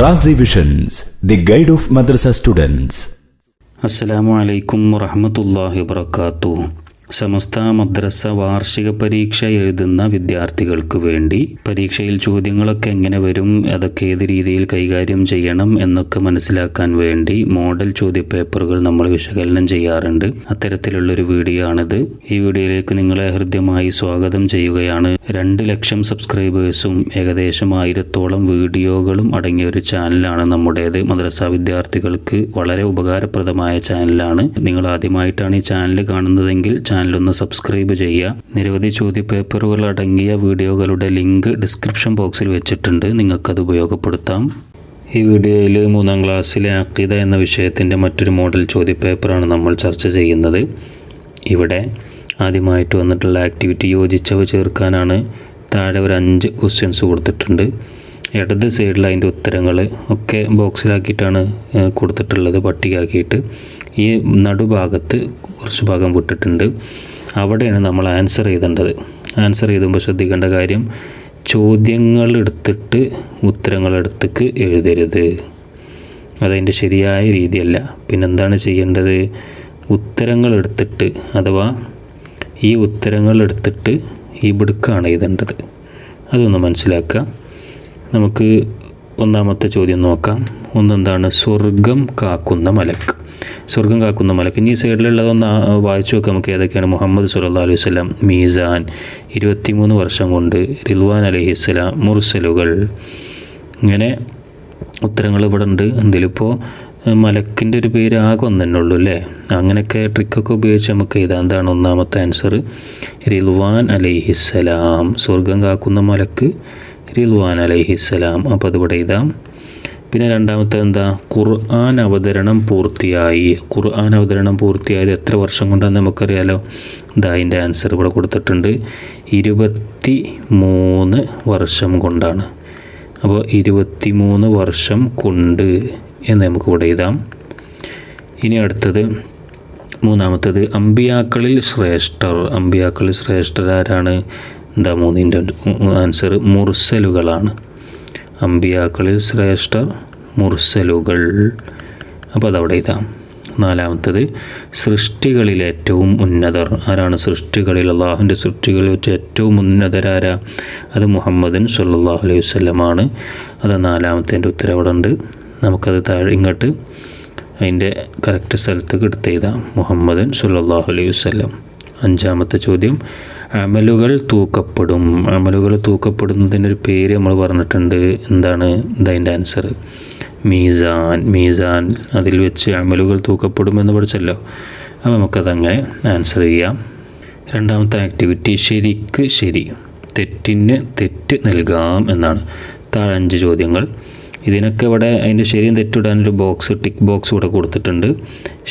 Razi visions, the guide of madrasa students. അസ്സലാമു അലൈക്കും വറഹ്മത്തുള്ളാഹി വബറകാതുഹു. സമസ്ത മദ്രസ വാർഷിക പരീക്ഷ എഴുതുന്ന വിദ്യാർത്ഥികൾക്ക് വേണ്ടി പരീക്ഷയിൽ ചോദ്യങ്ങളൊക്കെ എങ്ങനെ വരും, അതൊക്കെ ഏത് രീതിയിൽ കൈകാര്യം ചെയ്യണം എന്നൊക്കെ മനസ്സിലാക്കാൻ വേണ്ടി മോഡൽ ചോദ്യപേപ്പറുകൾ നമ്മൾ വിശകലനം ചെയ്യാറുണ്ട്. അത്തരത്തിലുള്ളൊരു വീഡിയോ ആണിത്. ഈ വീഡിയോയിലേക്ക് നിങ്ങളെ ഹൃദ്യമായി സ്വാഗതം ചെയ്യുകയാണ്. 2 ലക്ഷം സബ്സ്ക്രൈബേഴ്സും ഏകദേശം 1000-ഓളം വീഡിയോകളും അടങ്ങിയ ഒരു ചാനലാണ് നമ്മുടേത്. മദ്രസ വിദ്യാർത്ഥികൾക്ക് വളരെ ഉപകാരപ്രദമായ ചാനലാണ്. നിങ്ങൾ ആദ്യമായിട്ടാണ് ഈ ചാനൽ കാണുന്നതെങ്കിൽ ചാനലൊന്ന് സബ്സ്ക്രൈബ് ചെയ്യുക. നിരവധി ചോദ്യപേപ്പറുകൾ അടങ്ങിയ വീഡിയോകളുടെ ലിങ്ക് ഡിസ്ക്രിപ്ഷൻ ബോക്സിൽ വെച്ചിട്ടുണ്ട്, നിങ്ങൾക്കത് ഉപയോഗപ്പെടുത്താം. ഈ വീഡിയോയിൽ 3-ാം ക്ലാസ്സിലെ അഖീദ എന്ന വിഷയത്തിൻ്റെ മറ്റൊരു മോഡൽ ചോദ്യപേപ്പറാണ് നമ്മൾ ചർച്ച ചെയ്യുന്നത്. ഇവിടെ ആദ്യമായിട്ട് വന്നിട്ടുള്ള ആക്ടിവിറ്റി യോജിച്ചവ ചേർക്കാനാണ്. താഴെ ഒരു 5 ക്വസ്റ്റ്യൻസ് കൊടുത്തിട്ടുണ്ട്. ഇടത് സൈഡിൽ അതിൻ്റെ ഉത്തരങ്ങൾ ഒക്കെ ബോക്സിലാക്കിയിട്ടാണ് കൊടുത്തിട്ടുള്ളത്, പട്ടികയാക്കിയിട്ട്. ഈ നടുഭാഗത്ത് കുറച്ച് ഭാഗം വിട്ടിട്ടുണ്ട്. അവിടെയാണ് നമ്മൾ ആൻസർ എഴുതേണ്ടത്. ആൻസർ എഴുതുമ്പോൾ ശ്രദ്ധിക്കേണ്ട കാര്യം, ചോദ്യങ്ങൾ എടുത്തിട്ട് ഉത്തരങ്ങളെടുത്തേക്ക് എഴുതരുത്. അതതിൻ്റെ ശരിയായ രീതിയല്ല. പിന്നെന്താണ് ചെയ്യേണ്ടത്? ഉത്തരങ്ങൾ എടുത്തിട്ട്, അഥവാ ഈ ഉത്തരങ്ങൾ എടുത്തിട്ട് ഇവിടേക്കാണ് എഴുതേണ്ടത്. അതൊന്ന് മനസ്സിലാക്കുക. നമുക്ക് ഒന്നാമത്തെ ചോദ്യം നോക്കാം. ഒന്നെന്താണ്? സ്വർഗം കാക്കുന്ന മലക്ക്. സ്വർഗം കാക്കുന്ന മലക്ക്. ഇനി സൈഡിലുള്ളതൊന്ന് വായിച്ചു നോക്കാം. നമുക്ക് ഏതൊക്കെയാണ്? മുഹമ്മദ് സല്ലല്ലാഹു അലൈഹി വസല്ലം, മീസാൻ, 23 വർഷം കൊണ്ട്, റിദ്വാൻ അലൈഹിസ്സലാം, മുർസലുകൾ. ഇങ്ങനെ ഉത്തരങ്ങൾ ഇവിടെ ഉണ്ട്. എന്തിലിപ്പോൾ മലക്കിൻ്റെ ഒരു പേര് ആകെ ഒന്നെന്നെ ഉള്ളൂ അല്ലേ? അങ്ങനെയൊക്കെ ട്രിക്കൊക്കെ ഉപയോഗിച്ച് നമുക്ക് എഴുതാം. എന്താണ് ഒന്നാമത്തെ ആൻസർ? റിദ്വാൻ അലൈഹിസ്സലാം. സ്വർഗം കാക്കുന്ന മലക്ക് റിദ്വാൻ അലൈഹിസ്സലാം. അപ്പോൾ അതിവിടെ എഴുതാം. പിന്നെ രണ്ടാമത്തെ എന്താ? ഖുർആൻ അവതരണം പൂർത്തിയായി. ഖുർആൻ അവതരണം പൂർത്തിയായത് എത്ര വർഷം കൊണ്ടാണെന്ന് നമുക്കറിയാലോ. അതിൻ്റെ ആൻസർ ഇവിടെ കൊടുത്തിട്ടുണ്ട്. 23 വർഷം കൊണ്ടാണ്. അപ്പോൾ 23 വർഷം കൊണ്ട് എന്ന് നമുക്ക് ഇവിടെ എഴുതാം. ഇനി അടുത്തത് മൂന്നാമത്തത്, അമ്പിയാക്കളിൽ ശ്രേഷ്ഠർ. അമ്പിയാക്കളിൽ ശ്രേഷ്ഠർ ആരാണ്? എന്താ 3ൻ്റെ ആൻസർ? മുർസലുകളാണ്. അമ്പിയാക്കളിൽ ശ്രേഷ്ഠർ മുർസലുകൾ. അപ്പോൾ അതവിടെ എഴുതാം. നാലാമത്തത്, സൃഷ്ടികളിൽ ഏറ്റവും ഉന്നതർ. ആരാണ് സൃഷ്ടികളിൽ? അള്ളാഹുവിൻ്റെ സൃഷ്ടികളിൽ വെച്ച് ഏറ്റവും ഉന്നതരാരാ? അത് മുഹമ്മദൻ സല്ലല്ലാഹു അലൈഹി വസല്ലമാണ്. അത് നാലാമത്തേൻ്റെ ഉത്തരം അവിടെ ഉണ്ട്. നമുക്കത് താഴെ ഇങ്ങോട്ട് അതിൻ്റെ കറക്റ്റ് സ്ഥലത്തേക്ക് എടുത്ത് എഴുതാം. മുഹമ്മദൻ സല്ലല്ലാഹു അലൈഹി വസല്ലം. അഞ്ചാമത്തെ ചോദ്യം, അമലുകൾ തൂക്കപ്പെടും. അമലുകൾ തൂക്കപ്പെടുന്നതിൻ്റെ ഒരു പേര് നമ്മൾ പറഞ്ഞിട്ടുണ്ട്. എന്താണ് അതിൻ്റെ ആൻസർ? മീസാൻ. മീസാൻ, അതിൽ വെച്ച് അമലുകൾ തൂക്കപ്പെടുമെന്ന് പഠിച്ചല്ലോ. അപ്പോൾ നമുക്കതങ്ങനെ ആൻസർ ചെയ്യാം. രണ്ടാമത്തെ ആക്ടിവിറ്റി, ശരിക്ക് ശരി, തെറ്റിന് തെറ്റ് നൽകാം എന്നാണ്. താഴെ 5 ചോദ്യങ്ങൾ. ഇതിനൊക്കെ ഇവിടെ അതിൻ്റെ ശരിയും തെറ്റിടാനൊരു ടിക്ക് ബോക്സ് ഇവിടെ കൊടുത്തിട്ടുണ്ട്.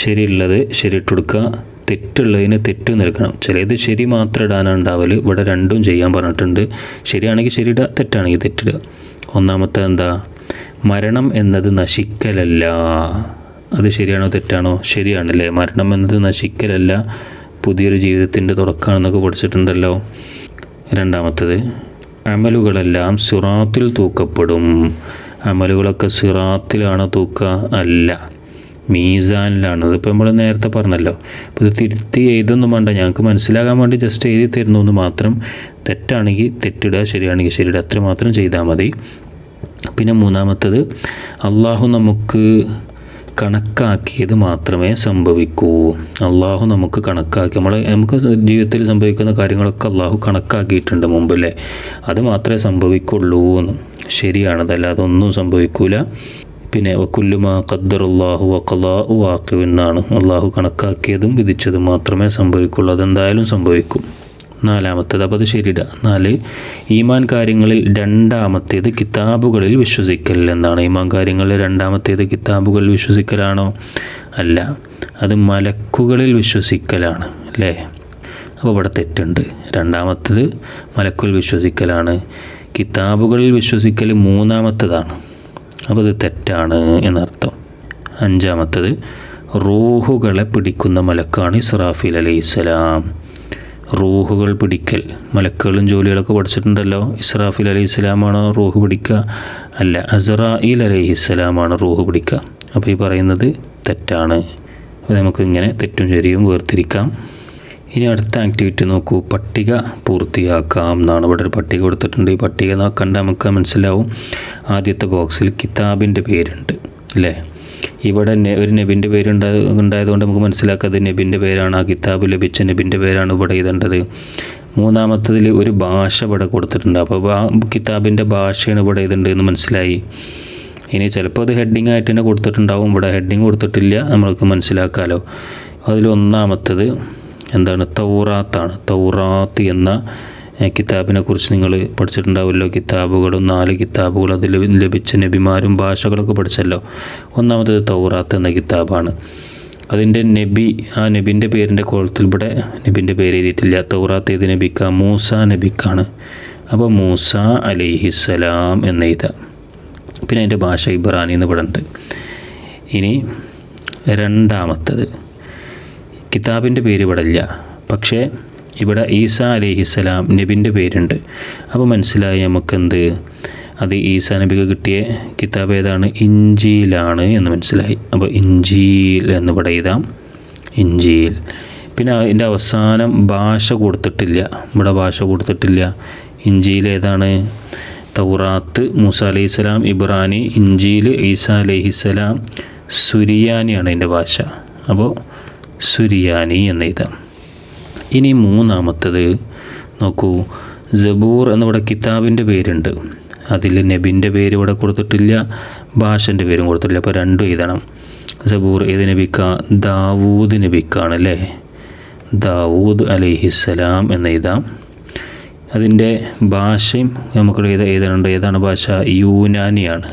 ശരിയുള്ളത് ശരിയിട്ട് കൊടുക്കുക, തെറ്റുള്ളതിന് തെറ്റ് നൽകണം. ചിലത് ശരി മാത്രം ഇടാനാണ് ഉണ്ടാവൽ. ഇവിടെ രണ്ടും ചെയ്യാൻ പറഞ്ഞിട്ടുണ്ട്. ശരിയാണെങ്കിൽ ശരിയിടുക, തെറ്റാണെങ്കിൽ തെറ്റിടുക. ഒന്നാമത്തെ എന്താ? മരണം എന്നത് നശിക്കലല്ല. അത് ശരിയാണോ തെറ്റാണോ? ശരിയാണല്ലേ. മരണം എന്നത് നശിക്കലല്ല, പുതിയൊരു ജീവിതത്തിൻ്റെ തുടക്കമാണെന്നൊക്കെ പഠിച്ചിട്ടുണ്ടല്ലോ. രണ്ടാമത്തത്, അമലുകളെല്ലാം സിറാത്തിൽ തൂക്കപ്പെടും. അമലുകളൊക്കെ സിറാത്തിലാണോ തൂക്കുക? അല്ല, മീസാനിലാണ്. അതിപ്പോൾ നമ്മൾ നേരത്തെ പറഞ്ഞല്ലോ. അപ്പോൾ ഇത് തിരുത്തി എഴുതൊന്നും വേണ്ട, ഞങ്ങൾക്ക് മനസ്സിലാകാൻ വേണ്ടി ജസ്റ്റ് എഴുതി തരുന്നു എന്ന് മാത്രം. തെറ്റാണെങ്കിൽ തെറ്റിടുക, ശരിയാണെങ്കിൽ ശരിയിടുക, അത്ര മാത്രം ചെയ്താൽ മതി. പിന്നെ മൂന്നാമത്തത്, അള്ളാഹു നമുക്ക് കണക്കാക്കിയത് മാത്രമേ സംഭവിക്കൂ. അള്ളാഹു നമുക്ക് കണക്കാക്കി, നമുക്ക് ജീവിതത്തിൽ സംഭവിക്കുന്ന കാര്യങ്ങളൊക്കെ അള്ളാഹു കണക്കാക്കിയിട്ടുണ്ട് മുമ്പല്ലേ, അത് മാത്രമേ സംഭവിക്കുള്ളൂ എന്ന്. ശരിയാണതല്ലാതെ ഒന്നും സംഭവിക്കൂല. പിന്നെ വക്കുല്ലുമാ ഖദ്ദറുല്ലാഹു വഖളാഉ വാഖിഉന്നാണ്. അള്ളാഹു കണക്കാക്കിയതും വിധിച്ചതും മാത്രമേ സംഭവിക്കുള്ളൂ, അതെന്തായാലും സംഭവിക്കും. നാലാമത്തേത്, അപ്പോൾ അത് ശരിയിടുക. 4, ഈമാൻ കാര്യങ്ങളിൽ രണ്ടാമത്തേത് കിതാബുകളിൽ വിശ്വസിക്കൽ എന്നാണ്. ഈമാൻ കാര്യങ്ങളിൽ രണ്ടാമത്തേത് കിതാബുകളിൽ വിശ്വസിക്കലാണോ? അല്ല, അത് മലക്കുകളിൽ വിശ്വസിക്കലാണ് അല്ലേ. അപ്പോൾ ഇവിടെ തെറ്റുണ്ട്. രണ്ടാമത്തേത് മലക്കുകളിൽ വിശ്വസിക്കലാണ്. കിതാബുകളിൽ വിശ്വസിക്കൽ മൂന്നാമത്തേതാണ്. അപ്പോൾ ഇത് തെറ്റാണ് എന്നർത്ഥം. അഞ്ചാമത്തേത്, റൂഹുകളെ പിടിക്കുന്ന മലക്കാണ് ഇസ്രാഫീൽ അലൈഹിസ്സലാം. റൂഹുകൾ പിടിക്കൽ, മലക്കുകളും ജോലികളൊക്കെ പഠിച്ചിട്ടുണ്ടല്ലോ. ഇസ്രാഫീൽ അലൈഹിസ്സലാമാണോ റൂഹ് പിടിക്കുക? അല്ല, അസ്റായീൽ അലൈഹിസ്സലാമാണ് റൂഹ് പിടിക്കുക. അപ്പോൾ ഈ പറയുന്നത് തെറ്റാണ്. അപ്പോൾ നമുക്ക് ഇങ്ങനെ തെറ്റും ശരിയും വേർതിരിക്കാം. ഇനി അടുത്ത ആക്ടിവിറ്റി നോക്കൂ. പട്ടിക പൂർത്തിയാക്കാം എന്നാണ്. ഇവിടെ ഒരു പട്ടിക കൊടുത്തിട്ടുണ്ട്. ഈ പട്ടിക കണ്ടാൽ നമുക്ക് മനസ്സിലാവും. ആദ്യത്തെ ബോക്സിൽ കിതാബിൻ്റെ പേരുണ്ട് അല്ലേ. ഇവിടെ ഒരു നബിൻ്റെ ഉണ്ടായതുകൊണ്ട് നമുക്ക് മനസ്സിലാക്കാം അത് നബിൻ്റെ പേരാണ്. ആ കിതാബ് ലഭിച്ച നബിൻ്റെ പേരാണ് ഇവിടെ എഴുതേണ്ടത്. മൂന്നാമത്തതിൽ ഒരു ഭാഷ ഇവിടെ കൊടുത്തിട്ടുണ്ട്. അപ്പോൾ കിതാബിൻ്റെ ഭാഷയാണ് ഇവിടെ എഴുതേണ്ടത് എന്ന് മനസ്സിലായി. ഇനി ചിലപ്പോൾ അത് ഹെഡിങ് ആയിട്ട് തന്നെ കൊടുത്തിട്ടുണ്ടാവും. ഇവിടെ ഹെഡിങ് കൊടുത്തിട്ടില്ല, നമ്മൾക്ക് മനസ്സിലാക്കാമല്ലോ. അതിലൊന്നാമത്തത് എന്താണ്? തൗറാത്താണ്. തൗറാത്ത് എന്ന കിതാബിനെ കുറിച്ച് നിങ്ങൾ പഠിച്ചിട്ടുണ്ടാവുമല്ലോ. കിതാബുകളും 4 കിതാബുകളും അതിൽ ലഭിച്ച നബിമാരും ഭാഷകളൊക്കെ പഠിച്ചല്ലോ. ഒന്നാമത്തത് തൗറാത്ത് എന്ന കിതാബാണ്. അതിൻ്റെ നബി, ആ നബിൻ്റെ പേരിൻ്റെ കോളത്തിൽ ഇവിടെ നബിൻ്റെ പേര് എഴുതിയിട്ടില്ല. തൗറാത്ത് ഏത് നബിക്ക? മൂസ നബിക്കാണ്. അപ്പോൾ മൂസ അലൈഹിസ്സലാം എന്നെഴുതാം. പിന്നെ അതിൻ്റെ ഭാഷ ഇബ്രാനി എന്ന് ഇവിടെ ഉണ്ട്. ഇനി രണ്ടാമത്തത് കിതാബിൻ്റെ പേര് ഇവിടെ ഇല്ല, പക്ഷേ ഇവിടെ ഈസാ അലൈഹിസ്സലാം നബിൻ്റെ പേരുണ്ട്. അപ്പോൾ മനസ്സിലായി നമുക്കെന്ത്? അത് ഈസാ നബിക്ക് കിട്ടിയ കിതാബ് ഏതാണ്? ഇഞ്ചീലാണ് എന്ന് മനസ്സിലായി. അപ്പോൾ ഇഞ്ചീൽ എന്ന് ഇവിടെ എഴുതാം, ഇഞ്ചീൽ. പിന്നെ അതിൻ്റെ അവസാനം ഭാഷ കൊടുത്തിട്ടില്ല, ഇവിടെ ഭാഷ കൊടുത്തിട്ടില്ല. ഇഞ്ചീൽ ഏതാണ്? തൗറാത്ത് മൂസ അലൈഹിസ്സലാം, ഇബ്രാനി, ഇഞ്ചീൽ ഈസാ അലൈഹിസ്സലാം, സുരിയാനിയാണ് അതിൻ്റെ ഭാഷ. അപ്പോൾ സുരിയാനി എന്ന് എഴുതാം. ഇനി മൂന്നാമത്തത് നോക്കൂ. സബൂർ എന്നിവിടെ കിതാബിൻ്റെ പേരുണ്ട്. അതിൽ നബിൻ്റെ പേര് ഇവിടെ കൊടുത്തിട്ടില്ല, ഭാഷൻ്റെ പേരും കൊടുത്തിട്ടില്ല. അപ്പോൾ രണ്ടും എഴുതണം. സബൂർ ഏത് നബിക്ക? ദാവൂദ് നബിക്കാണ് അല്ലേ. ദാവൂദ് അലൈഹിസ്സലാം എന്ന് എഴുതാം. അതിൻ്റെ ഭാഷയും നമുക്ക് എഴുതാനുണ്ട്. ഏതാണ് ഭാഷ? യൂനാനിയാണ്,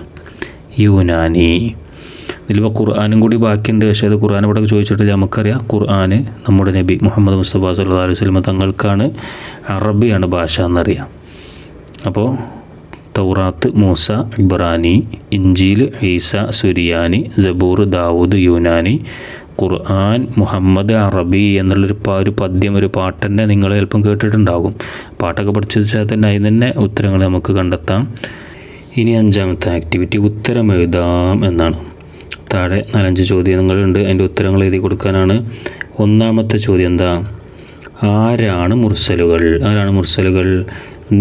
യൂനാനി. ഇതിലിപ്പോൾ ഖുർആാനും കൂടി ബാക്കിയുണ്ട്, പക്ഷേ അത് ഖുർആൻ ഇവിടെ ചോദിച്ചിട്ടില്ല. നമുക്കറിയാം ഖുർആൻ നമ്മുടെ നബി മുഹമ്മദ് മുസ്തഫ സല്ലല്ലാഹു അലൈഹി വസല്ലം തങ്ങൾക്കാണ്, അറബിയാണ് ഭാഷ എന്നറിയാം. അപ്പോൾ തൗറാത്ത് മൂസ ഇബ്രാനി, ഇഞ്ചീൽ ഈസ സുരിയാനി, സബൂർ ദാവൂദ് യൂനാനി, ഖുർആൻ മുഹമ്മദ് അറബി എന്നുള്ളൊരു ഒരു പദ്യം, ഒരു പാട്ട് തന്നെ നിങ്ങൾ ചിലപ്പം കേട്ടിട്ടുണ്ടാകും. പാട്ടൊക്കെ പഠിച്ചു വെച്ചാൽ തന്നെ അതിന് തന്നെ ഉത്തരങ്ങൾ നമുക്ക് കണ്ടെത്താം. ഇനി അഞ്ചാമത്തെ ആക്ടിവിറ്റി ഉത്തരം എഴുതാം എന്നാണ്. താഴെ 4-5 ചോദ്യങ്ങളുണ്ട്, അതിൻ്റെ ഉത്തരങ്ങൾ എഴുതി കൊടുക്കാനാണ്. ഒന്നാമത്തെ ചോദ്യം എന്താ? ആരാണ് മുർസലുകൾ? ആരാണ് മുർസലുകൾ?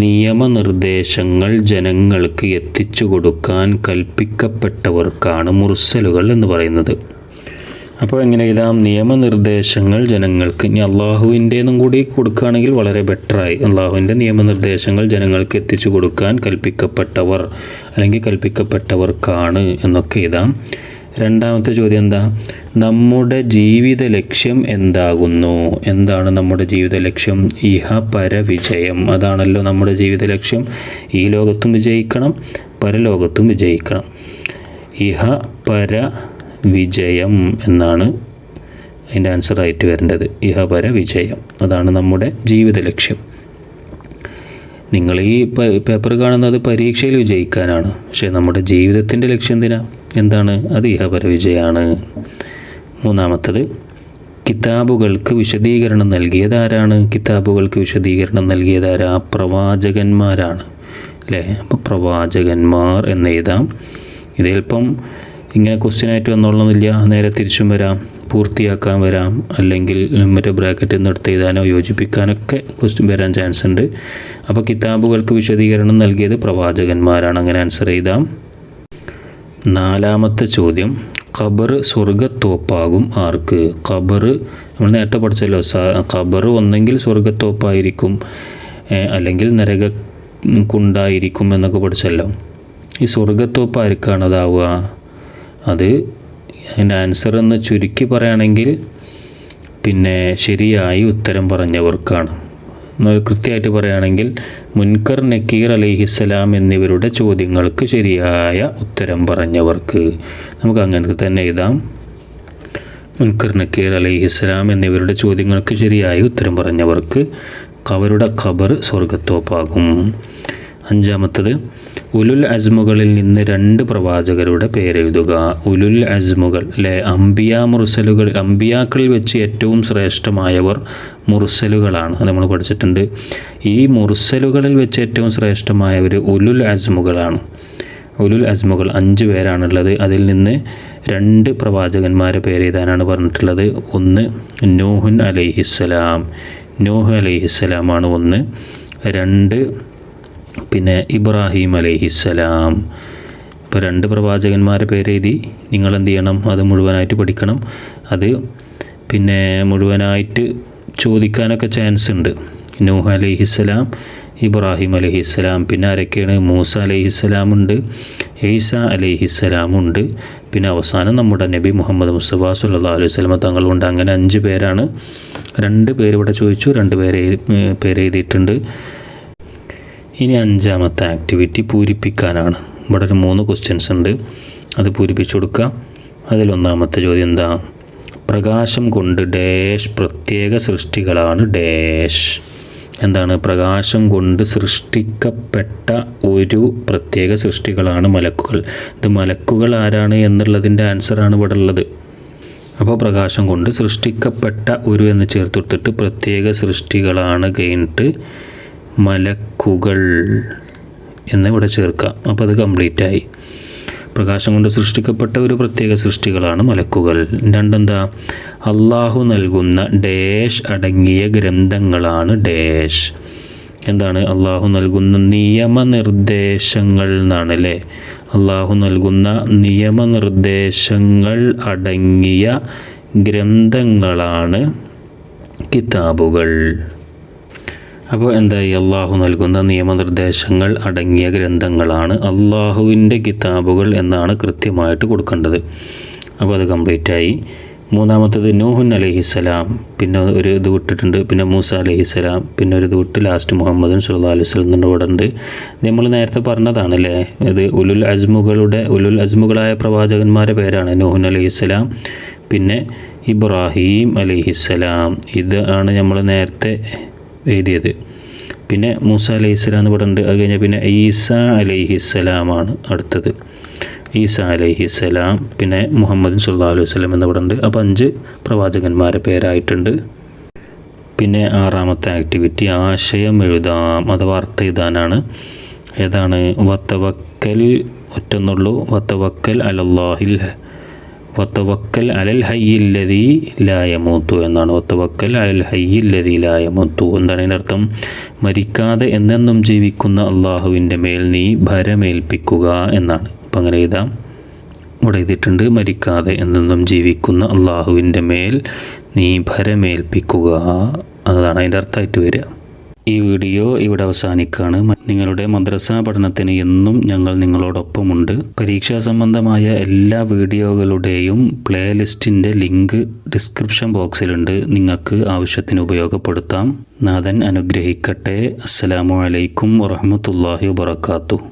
നിയമനിർദ്ദേശങ്ങൾ ജനങ്ങൾക്ക് എത്തിച്ചു കൊടുക്കാൻ കൽപ്പിക്കപ്പെട്ടവർക്കാണ് മുർസലുകൾ എന്ന് പറയുന്നത്. അപ്പോൾ എങ്ങനെ എഴുതാം? നിയമനിർദ്ദേശങ്ങൾ ജനങ്ങൾക്ക്. ഇനി അള്ളാഹുവിൻ്റെന്നും കൂടി കൊടുക്കുകയാണെങ്കിൽ വളരെ ബെറ്ററായി. അള്ളാഹുവിൻ്റെ നിയമനിർദ്ദേശങ്ങൾ ജനങ്ങൾക്ക് എത്തിച്ചു കൊടുക്കാൻ കൽപ്പിക്കപ്പെട്ടവർ അല്ലെങ്കിൽ കൽപ്പിക്കപ്പെട്ടവർക്കാണ് എന്നൊക്കെ എഴുതാം. രണ്ടാമത്തെ ചോദ്യം എന്താ? നമ്മുടെ ജീവിത ലക്ഷ്യം എന്താകുന്നു? എന്താണ് നമ്മുടെ ജീവിത ലക്ഷ്യം? ഇഹ പര വിജയം. അതാണല്ലോ നമ്മുടെ ജീവിത ലക്ഷ്യം. ഈ ലോകത്തും വിജയിക്കണം, പരലോകത്തും വിജയിക്കണം. ഇഹ പര വിജയം എന്നാണ് അതിൻ്റെ ആൻസറായിട്ട് വരേണ്ടത്. ഇഹ പര വിജയം, അതാണ് നമ്മുടെ ജീവിത ലക്ഷ്യം. നിങ്ങൾ ഈ പേപ്പർ കാണുന്നത് പരീക്ഷയിൽ വിജയിക്കാനാണ്, പക്ഷേ നമ്മുടെ ജീവിതത്തിൻ്റെ ലക്ഷ്യം എന്താണ്? അത് ഇഹപര വിജയമാണ്. മൂന്നാമത്തത് കിതാബുകൾക്ക് വിശദീകരണം നൽകിയത് ആരാണ്? കിതാബുകൾക്ക് വിശദീകരണം നൽകിയത് ആരാ? പ്രവാചകന്മാരാണ് അല്ലേ. അപ്പോൾ പ്രവാചകന്മാർ എന്ന് എഴുതാം. ഇത് ചിലപ്പം ഇങ്ങനെ ക്വസ്റ്റ്യനായിട്ട് വന്നോളണമെന്നില്ല, നേരെ തിരിച്ചും വരാം, പൂർത്തിയാക്കാൻ വരാം, അല്ലെങ്കിൽ മറ്റേ ബ്രാക്കറ്റിൽ നിന്ന് എടുത്ത് എഴുതാനോ യോജിപ്പിക്കാനൊക്കെ ക്വസ്റ്റ്യൻ വരാൻ ചാൻസ് ഉണ്ട്. അപ്പോൾ കിതാബുകൾക്ക് വിശദീകരണം നൽകിയത് പ്രവാചകന്മാരാണ്, അങ്ങനെ ആൻസർ എഴുതാം. നാലാമത്തെ ചോദ്യം, ഖബർ സ്വർഗത്തോപ്പാകും ആർക്ക്? ഖബർ നമ്മൾ നേരത്തെ പഠിച്ചല്ലോ, ഖബർ ഒന്നെങ്കിൽ സ്വർഗത്തോപ്പായിരിക്കും അല്ലെങ്കിൽ നരകക്കുണ്ടായിരിക്കും എന്നൊക്കെ പഠിച്ചല്ലോ. ഈ സ്വർഗത്തോപ്പ് ആർക്കാണ് അതാവുക? അത് അതിൻ്റെ ആൻസർ എന്ന് ചുരുക്കി പറയുകയാണെങ്കിൽ പിന്നെ ശരിയായി ഉത്തരം പറഞ്ഞവർക്കാണ്. കൃത്യമായിട്ട് പറയുകയാണെങ്കിൽ മുൻകർ നക്കീർ അലൈഹിസ്സലാം എന്നിവരുടെ ചോദ്യങ്ങൾക്ക് ശരിയായ ഉത്തരം പറഞ്ഞവർക്ക്. നമുക്ക് അങ്ങനെ തന്നെ എഴുതാം. മുൻകർ നക്കീർ അലൈഹിസ്സലാം എന്നിവരുടെ ചോദ്യങ്ങൾക്ക് ശരിയായ ഉത്തരം പറഞ്ഞവർക്ക് അവരുടെ ഖബർ സ്വർഗത്തോപ്പാകും. അഞ്ചാമത്തത് ഉലുൽ അസ്മുകളിൽ നിന്ന് 2 പ്രവാചകരുടെ പേരെഴുതുക. ഉലുൽ അസ്മുകൾ അല്ലെ, അമ്പിയാക്കളിൽ വെച്ച് ഏറ്റവും ശ്രേഷ്ഠമായവർ മുർസലുകളാണ്. അത് നമ്മൾ പഠിച്ചിട്ടുണ്ട്. ഈ മുർസലുകളിൽ വെച്ച് ഏറ്റവും ശ്രേഷ്ഠമായവർ ഉലുൽ അസ്മുകളാണ്. ഉലുൽ അസ്മുകൾ 5 പേരാണുള്ളത്. അതിൽ നിന്ന് 2 പ്രവാചകന്മാരെ പേരെഴുതാനാണ് പറഞ്ഞിട്ടുള്ളത്. ഒന്ന് നൂഹ് അലൈഹിസ്സലാം, നൂഹ് അലൈഹിസ്സലാമാണ് ഒന്ന്. 2 പിന്നെ ഇബ്രാഹിം അലൈഹിസ്സലാം. ഇപ്പോൾ 2 പ്രവാചകന്മാരെ പേരെഴുതി നിങ്ങൾ എന്ത് ചെയ്യണം, അത് മുഴുവനായിട്ട് പഠിക്കണം. അത് പിന്നെ മുഴുവനായിട്ട് ചോദിക്കാനൊക്കെ ചാൻസ് ഉണ്ട്. നൂഹ് അലൈഹിസ്സലാം, ഇബ്രാഹിം അലൈഹിസ്സലാം, പിന്നെ ആരൊക്കെയാണ്? മൂസ അലൈഹിസ്സലാമുണ്ട്, ഈസ അലൈഹിസ്സലാമുണ്ട്, പിന്നെ അവസാനം നമ്മുടെ നബി മുഹമ്മദ് മുസ്തഫ സല്ലല്ലാഹു അലൈഹി വസല്ലം തങ്ങളുണ്ട്. അങ്ങനെ 5 പേരാണ്. 2 പേര് ഇവിടെ ചോദിച്ചു, 2 പേര് എഴുതിയിട്ടുണ്ട്. ഇനി 5ാമത്തെ ആക്ടിവിറ്റി പൂരിപ്പിക്കാനാണ്. ഇവിടെ ഒരു 3 ക്വസ്റ്റ്യൻസ് ഉണ്ട്, അത് പൂരിപ്പിച്ചു കൊടുക്കുക. അതിലൊന്നാമത്തെ ചോദ്യം എന്താ? പ്രകാശം കൊണ്ട് ഡാഷ് പ്രത്യേക സൃഷ്ടികളാണ് ഡാഷ്. എന്താണ്? പ്രകാശം കൊണ്ട് സൃഷ്ടിക്കപ്പെട്ട ഒരു പ്രത്യേക സൃഷ്ടികളാണ് മലക്കുകൾ. ഇത് മലക്കുകൾ ആരാണ് എന്നുള്ളതിൻ്റെ ആൻസറാണ് ഇവിടെ ഉള്ളത്. അപ്പോൾ പ്രകാശം കൊണ്ട് സൃഷ്ടിക്കപ്പെട്ട ഒരു എന്ന് ചേർത്ത് കൊടുത്തിട്ട് പ്രത്യേക സൃഷ്ടികളാണ് കഴിഞ്ഞിട്ട് മലക്കുകൾ എന്ന് ഇവിടെ ചേർക്കാം. അപ്പോൾ അത് കംപ്ലീറ്റ് ആയി. പ്രകാശം കൊണ്ട് സൃഷ്ടിക്കപ്പെട്ട ഒരു പ്രത്യേക സൃഷ്ടികളാണ് മലക്കുകൾ. 2 എന്താ? അള്ളാഹു നൽകുന്ന ഡാഷ് അടങ്ങിയ ഗ്രന്ഥങ്ങളാണ് ഡാഷ്. എന്താണ്? അള്ളാഹു നൽകുന്ന നിയമനിർദ്ദേശങ്ങൾ എന്നാണ് അല്ലേ. അള്ളാഹു നൽകുന്ന നിയമനിർദ്ദേശങ്ങൾ അടങ്ങിയ ഗ്രന്ഥങ്ങളാണ് കിതാബുകൾ. അപ്പോൾ എന്തായി? അള്ളാഹു നൽകുന്ന നിയമനിർദ്ദേശങ്ങൾ അടങ്ങിയ ഗ്രന്ഥങ്ങളാണ് അള്ളാഹുവിൻ്റെ കിതാബുകൾ എന്നാണ് കൃത്യമായിട്ട് കൊടുക്കേണ്ടത്. അപ്പോൾ അത് കംപ്ലീറ്റ് ആയി. 3ാമത്തത് നൂഹ് അലൈഹിസ്സലാം, പിന്നെ ഒരു ഇത് വിട്ടിട്ടുണ്ട്, പിന്നെ മൂസ അലൈഹിസ്സലാം, പിന്നെ ഒരു ഇത് വിട്ട് ലാസ്റ്റ് മുഹമ്മദ് സല്ലല്ലാഹു അലൈഹി വസല്ലം എന്നിട്ട് ഇവിടെ ഉണ്ട്. നമ്മൾ നേരത്തെ പറഞ്ഞതാണല്ലേ, ഇത് ഉലുൽ അസ്മുകളായ പ്രവാചകന്മാരുടെ പേരാണ്. നൂഹ് അലൈഹിസ്സലാം, പിന്നെ ഇബ്രാഹിം അലൈഹിസ്സലാം, ഇതാണ് നമ്മൾ നേരത്തെ എഴുതിയത്. പിന്നെ മൂസ അലൈഹിസ്സലാം എന്ന് ഇവിടെ ഉണ്ട്. അത് കഴിഞ്ഞാൽ പിന്നെ ഈസ അലൈഹിസ്സലാമാണ് അടുത്തത്. ഈസ അലൈഹിസ്സലാം, പിന്നെ മുഹമ്മദ് സല്ലല്ലാഹു അലൈഹി വസല്ലം എന്നിവിടെ ഉണ്ട്. അപ്പോൾ 5 പ്രവാചകന്മാരെ പേരായിട്ടുണ്ട്. പിന്നെ 6ാമത്തെ ആക്ടിവിറ്റി ആശയം എഴുതാം, അഥവാ അർത്ഥം എഴുതാനാണ്. ഏതാണ്? വത്തവക്കൽ ഒറ്റെന്നുള്ളൂ. വത്തവക്കൽ അലൽ ഹയ്യില്ലദീ ലാ യമൂതു എന്നാണ്. വത്തവക്കൽ അലൽ ഹയ്യില്ലദീ ലാ യമൂതു എന്താണ് അതിൻ്റെ അർത്ഥം? മരിക്കാതെ എന്നെന്നും ജീവിക്കുന്ന അള്ളാഹുവിൻ്റെ മേൽ നീ ഭരമേൽപ്പിക്കുക എന്നാണ്. അപ്പം അങ്ങനെ എഴുതാം. ഇവിടെ എഴുതിയിട്ടുണ്ട്, മരിക്കാതെ എന്നെന്നും ജീവിക്കുന്ന അള്ളാഹുവിൻ്റെ മേൽ നീ ഭരമേൽപ്പിക്കുക. അതാണ് അതിൻ്റെ അർത്ഥമായിട്ട് വരിക. ഈ വീഡിയോ ഇവിടെ അവസാനിക്കുകയാണ്. നിങ്ങളുടെ മദ്രസ പഠനത്തിന് എന്നും ഞങ്ങൾ നിങ്ങളോടൊപ്പമുണ്ട്. പരീക്ഷാ സംബന്ധമായ എല്ലാ വീഡിയോകളുടെയും പ്ലേലിസ്റ്റിൻ്റെ ലിങ്ക് ഡിസ്ക്രിപ്ഷൻ ബോക്സിലുണ്ട്. നിങ്ങൾക്ക് ആവശ്യത്തിന് ഉപയോഗപ്പെടുത്താം. നാഥൻ അനുഗ്രഹിക്കട്ടെ. അസ്സലാമു അലൈക്കും വറഹ്മത്തുള്ളാഹി വബറകാതുഹു.